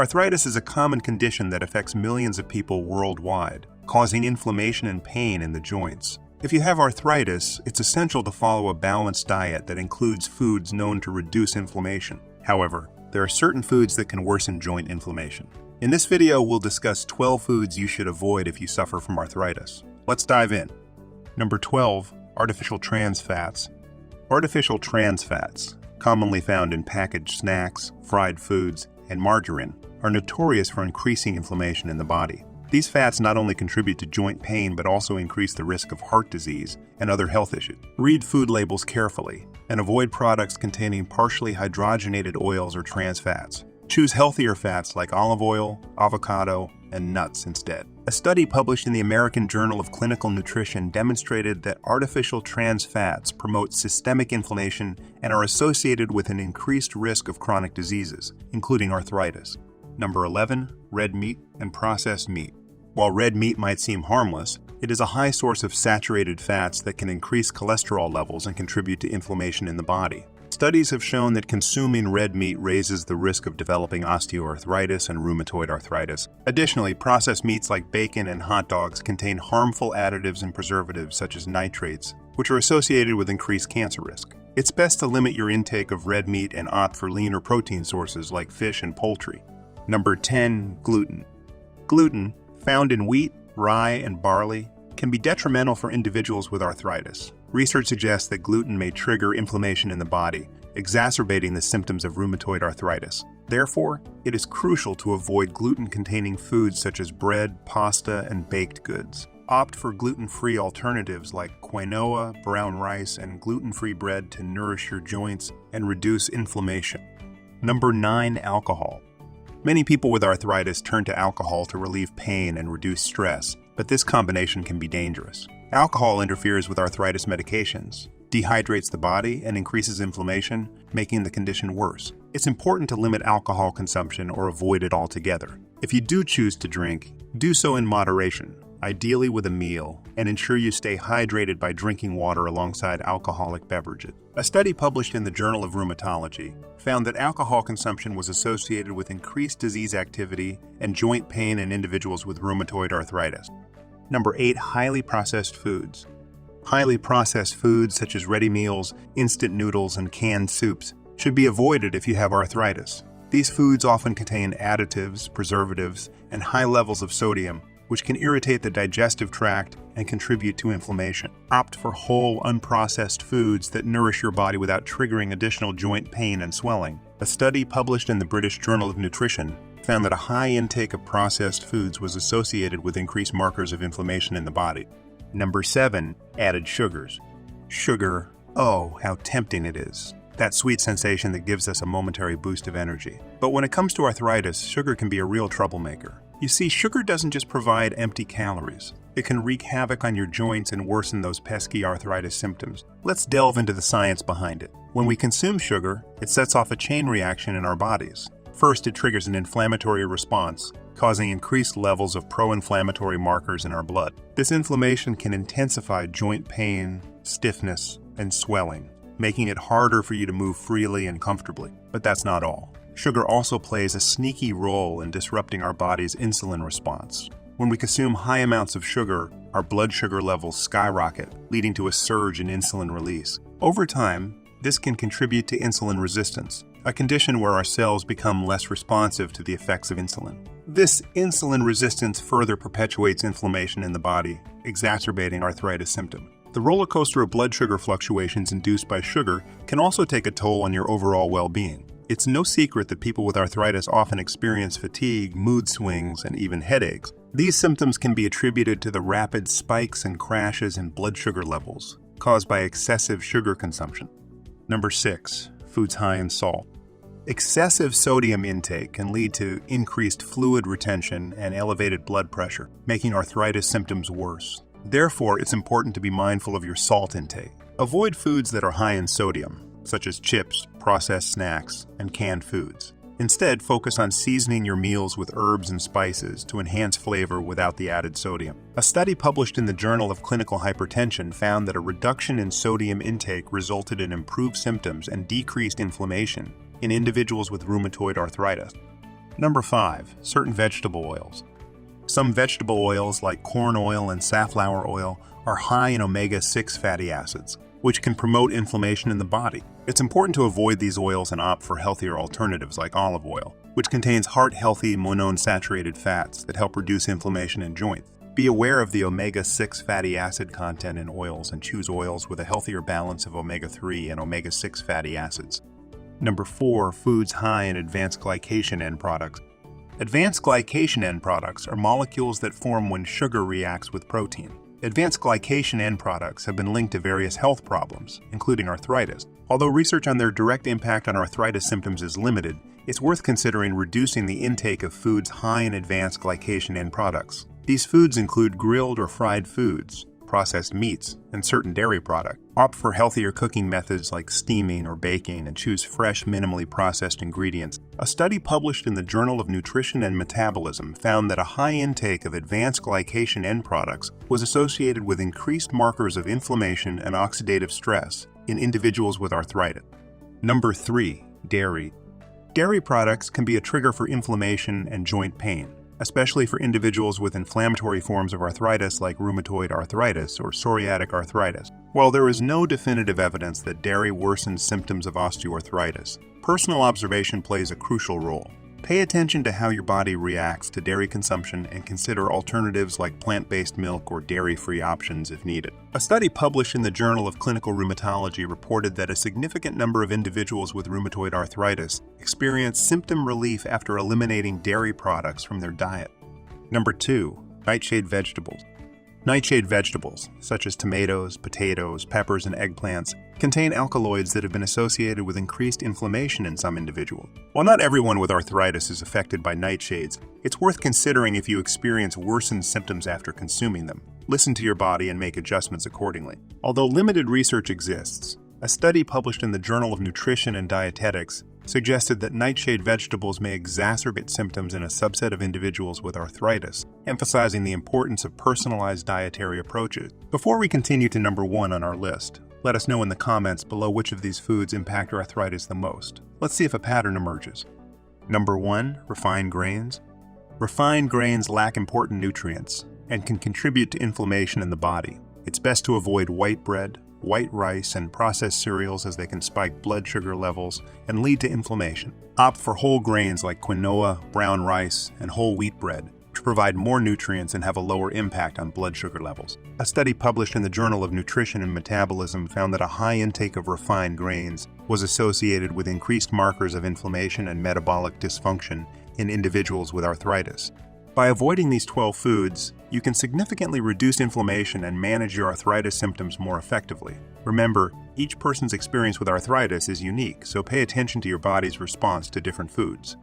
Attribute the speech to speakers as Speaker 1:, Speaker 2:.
Speaker 1: Arthritis is a common condition that affects millions of people worldwide, causing inflammation and pain in the joints. If you have arthritis, it's essential to follow a balanced diet that includes foods known to reduce inflammation. However, there are certain foods that can worsen joint inflammation. In this video, we'll discuss 12 foods you should avoid if you suffer from arthritis. Let's dive in. Number 12, artificial trans fats. Artificial trans fats, commonly found in packaged snacks, fried foods, and margarine, are notorious for increasing inflammation in the body. These fats not only contribute to joint pain but also increase the risk of heart disease and other health issues. Read food labels carefully and avoid products containing partially hydrogenated oils or trans fats. Choose healthier fats like olive oil, avocado, and nuts instead. A study published in the American Journal of Clinical Nutrition demonstrated that artificial trans fats promote systemic inflammation and are associated with an increased risk of chronic diseases, including arthritis. Number 11, red meat and processed meat. While red meat might seem harmless, it is a high source of saturated fats that can increase cholesterol levels and contribute to inflammation in the body. Studies have shown that consuming red meat raises the risk of developing osteoarthritis and rheumatoid arthritis. Additionally, processed meats like bacon and hot dogs contain harmful additives and preservatives such as nitrates, which are associated with increased cancer risk. It's best to limit your intake of red meat and opt for leaner protein sources like fish and poultry. Number 10, gluten. Gluten, found in wheat, rye, and barley, can be detrimental for individuals with arthritis. Research suggests that gluten may trigger inflammation in the body, exacerbating the symptoms of rheumatoid arthritis. Therefore, it is crucial to avoid gluten-containing foods such as bread, pasta, and baked goods. Opt for gluten-free alternatives like quinoa, brown rice, and gluten-free bread to nourish your joints and reduce inflammation. Number 9, alcohol. Many people with arthritis turn to alcohol to relieve pain and reduce stress, but this combination can be dangerous. Alcohol interferes with arthritis medications, dehydrates the body, and increases inflammation, making the condition worse. It's important to limit alcohol consumption or avoid it altogether. If you do choose to drink, do so in moderation, ideally with a meal, and ensure you stay hydrated by drinking water alongside alcoholic beverages. A study published in the Journal of Rheumatology found that alcohol consumption was associated with increased disease activity and joint pain in individuals with rheumatoid arthritis. Number 8, highly processed foods. Highly processed foods such as ready meals, instant noodles, and canned soups should be avoided if you have arthritis. These foods often contain additives, preservatives, and high levels of sodium, which can irritate the digestive tract and contribute to inflammation. Opt for whole, unprocessed foods that nourish your body without triggering additional joint pain and swelling. A study published in the British Journal of Nutrition found that a high intake of processed foods was associated with increased markers of inflammation in the body. Number 7, added sugars. Sugar, oh, how tempting it is. That sweet sensation that gives us a momentary boost of energy. But when it comes to arthritis, sugar can be a real troublemaker. You see, sugar doesn't just provide empty calories. It can wreak havoc on your joints and worsen those pesky arthritis symptoms. Let's delve into the science behind it. When we consume sugar, it sets off a chain reaction in our bodies. First, it triggers an inflammatory response, causing increased levels of pro-inflammatory markers in our blood. This inflammation can intensify joint pain, stiffness, and swelling, making it harder for you to move freely and comfortably. But that's not all. Sugar also plays a sneaky role in disrupting our body's insulin response. When we consume high amounts of sugar, our blood sugar levels skyrocket, leading to a surge in insulin release. Over time, this can contribute to insulin resistance, a condition where our cells become less responsive to the effects of insulin. This insulin resistance further perpetuates inflammation in the body, exacerbating arthritis symptoms. The roller coaster of blood sugar fluctuations induced by sugar can also take a toll on your overall well-being. It's no secret that people with arthritis often experience fatigue, mood swings, and even headaches. These symptoms can be attributed to the rapid spikes and crashes in blood sugar levels caused by excessive sugar consumption. Number 6, foods high in salt. Excessive sodium intake can lead to increased fluid retention and elevated blood pressure, making arthritis symptoms worse. Therefore, it's important to be mindful of your salt intake. Avoid foods that are high in sodium, such as chips, processed snacks, and canned foods. Instead, focus on seasoning your meals with herbs and spices to enhance flavor without the added sodium. A study published in the Journal of Clinical Hypertension found that a reduction in sodium intake resulted in improved symptoms and decreased inflammation in individuals with rheumatoid arthritis. Number 5. Certain vegetable oils. Some vegetable oils like corn oil and safflower oil are high in omega-6 fatty acids, which can promote inflammation in the body. It's important to avoid these oils and opt for healthier alternatives like olive oil, which contains heart-healthy monounsaturated fats that help reduce inflammation in joints. Be aware of the omega-6 fatty acid content in oils and choose oils with a healthier balance of omega-3 and omega-6 fatty acids. Number 4. Foods high in advanced glycation end products. Advanced glycation end products are molecules that form when sugar reacts with protein. Advanced glycation end products have been linked to various health problems, including arthritis. Although research on their direct impact on arthritis symptoms is limited, it's worth considering reducing the intake of foods high in advanced glycation end products. These foods include grilled or fried foods, processed meats, and certain dairy products. Opt for healthier cooking methods like steaming or baking and choose fresh, minimally processed ingredients. A study published in the Journal of Nutrition and Metabolism found that a high intake of advanced glycation end products was associated with increased markers of inflammation and oxidative stress in individuals with arthritis. Number 3. Dairy. Dairy products can be a trigger for inflammation and joint pain, especially for individuals with inflammatory forms of arthritis like rheumatoid arthritis or psoriatic arthritis. While there is no definitive evidence that dairy worsens symptoms of osteoarthritis, personal observation plays a crucial role. Pay attention to how your body reacts to dairy consumption and consider alternatives like plant-based milk or dairy-free options if needed. A study published in the Journal of Clinical Rheumatology reported that a significant number of individuals with rheumatoid arthritis experienced symptom relief after eliminating dairy products from their diet. Number 2. Nightshade Vegetables. Nightshade vegetables, such as tomatoes, potatoes, peppers, and eggplants, contain alkaloids that have been associated with increased inflammation in some individuals. While not everyone with arthritis is affected by nightshades, it's worth considering if you experience worsened symptoms after consuming them. Listen to your body and make adjustments accordingly. Although limited research exists, a study published in the Journal of Nutrition and Dietetics suggested that nightshade vegetables may exacerbate symptoms in a subset of individuals with arthritis, emphasizing the importance of personalized dietary approaches. Before we continue to number 1 on our list, let us know in the comments below which of these foods impact arthritis the most. Let's see if a pattern emerges. Number 1. Refined grains. Refined grains lack important nutrients and can contribute to inflammation in the body. It's best to avoid white bread, white rice, and processed cereals as they can spike blood sugar levels and lead to inflammation. Opt for whole grains like quinoa, brown rice, and whole wheat bread to provide more nutrients and have a lower impact on blood sugar levels. A study published in the Journal of Nutrition and Metabolism found that a high intake of refined grains was associated with increased markers of inflammation and metabolic dysfunction in individuals with arthritis. By avoiding these 12 foods, you can significantly reduce inflammation and manage your arthritis symptoms more effectively. Remember, each person's experience with arthritis is unique, so pay attention to your body's response to different foods.